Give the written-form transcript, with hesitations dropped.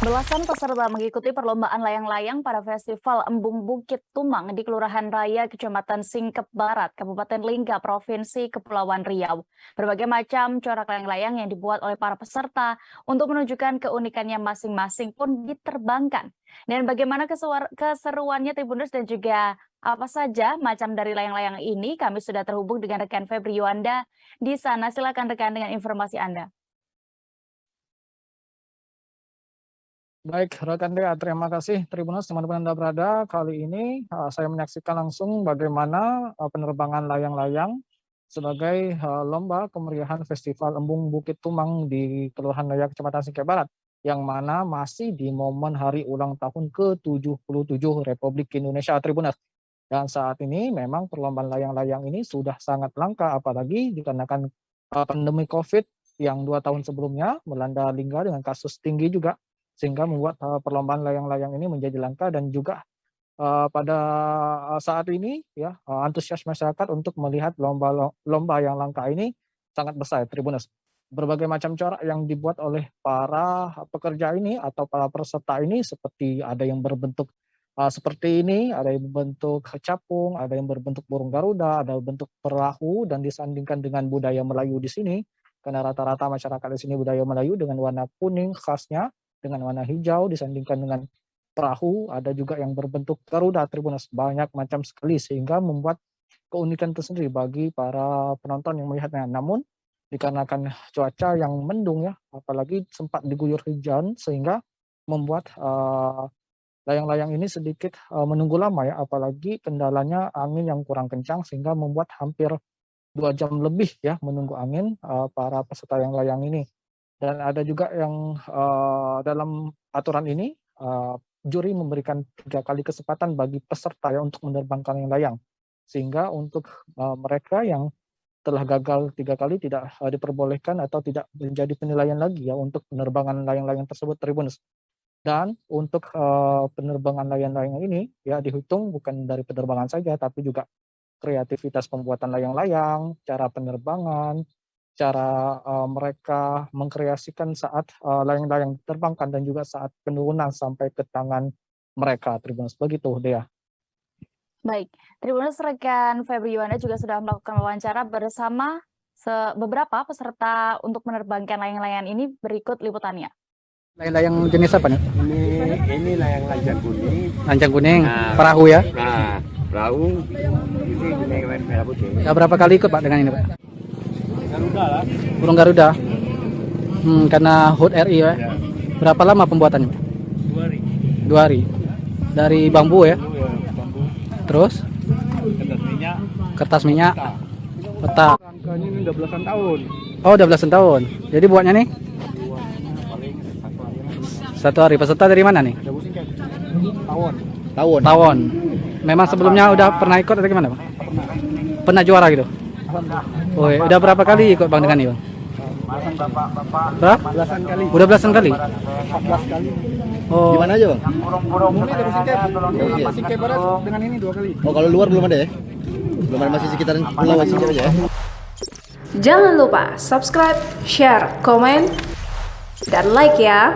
Belasan peserta mengikuti perlombaan layang-layang pada Festival Embung Bukit Tumang di Kelurahan Raya, Kecamatan Singkep Barat, Kabupaten Lingga, Provinsi Kepulauan Riau. Berbagai macam corak layang-layang yang dibuat oleh para peserta untuk menunjukkan keunikannya masing-masing pun diterbangkan. Dan bagaimana keseruannya Tribuners dan juga apa saja macam dari layang-layang ini, kami sudah terhubung dengan rekan Febri Yuanda di sana. Silakan rekan dengan informasi Anda. Baik, rekan Dea, terima kasih Tribuners teman-teman Anda berada. Kali ini saya menyaksikan langsung bagaimana penerbangan layang-layang sebagai lomba kemeriahan Festival Embung Bukit Tumang di Kelurahan Raya Kecamatan Singkep Barat, yang mana masih di momen hari ulang tahun ke-77 Republik Indonesia, Tribuners. Dan saat ini memang perlombaan layang-layang ini sudah sangat langka, apalagi dikarenakan pandemi COVID yang 2 tahun sebelumnya melanda Lingga dengan kasus tinggi juga, sehingga membuat perlombaan layang-layang ini menjadi langka. Dan juga pada saat ini ya antusias masyarakat untuk melihat lomba yang langka ini sangat besar, Tribuners. Berbagai macam corak yang dibuat oleh para pekerja ini atau para peserta ini, seperti ada yang berbentuk seperti ini, ada yang berbentuk capung, ada yang berbentuk burung garuda, ada bentuk perahu, dan disandingkan dengan budaya Melayu di sini, karena rata-rata masyarakat di sini budaya Melayu dengan warna kuning khasnya, dengan warna hijau disandingkan dengan perahu. Ada juga yang berbentuk garuda, Tribuners, banyak macam sekali, sehingga membuat keunikan tersendiri bagi para penonton yang melihatnya. Namun dikarenakan cuaca yang mendung ya, apalagi sempat diguyur hujan, sehingga membuat layang-layang ini sedikit menunggu lama ya, apalagi kendalanya angin yang kurang kencang, sehingga membuat hampir 2 jam lebih ya menunggu angin para peserta yang layang ini. Dan ada juga yang dalam aturan ini juri memberikan 3 kali kesempatan bagi peserta ya untuk menerbangkan layang, sehingga untuk mereka yang telah gagal 3 kali tidak diperbolehkan atau tidak menjadi penilaian lagi ya untuk penerbangan layang-layang tersebut, Tribuners. Dan untuk penerbangan layang-layang ini ya dihitung bukan dari penerbangan saja, tapi juga kreativitas pembuatan layang-layang, cara penerbangan, cara mereka mengkreasikan saat layang-layang diterbangkan, dan juga saat penurunan sampai ke tangan mereka, Tribuners. Begitu, Dea. Baik, Tribuners, rekan Febri Yuanda juga sudah melakukan wawancara bersama beberapa peserta untuk menerbangkan layang-layang ini. Berikut liputannya. Layang-layang jenis apa nih? Ini layang lanjang kuning. Lanjang kuning, perahu ya? Nah, perahu ini kuning merah putih. Ya, berapa kali ikut Pak dengan ini Pak? Garuda lah. Burung Garuda. Karena HUT RI ya. Berapa lama pembuatannya? 2 hari. 2 hari. Dari bambu ya? Bambu. Terus? Kertas minyak. Kertas minyak. Peta. Angkanya ini udah belasan tahun. Oh, udah belasan tahun. Jadi buatnya nih? Paling 1 hari. 1 hari. Peserta dari mana nih? Ada musim kayak tawon. Tawon. Memang sebelumnya udah pernah ikut atau gimana Bang? Pernah juara gitu? Oh, udah berapa kali ikut Bang dengan ini Bang? Berapa? Belasan kali. Udah belasan kali? 14 kali. Oh. Di mana aja Bang? Umumnya dari Singkep Barat dengan ini 2 kali. Oh, kalau luar belum ada ya? Belum ada, masih sekitaran pulau Singkep aja ya? Jangan lupa subscribe, share, komen, dan like ya.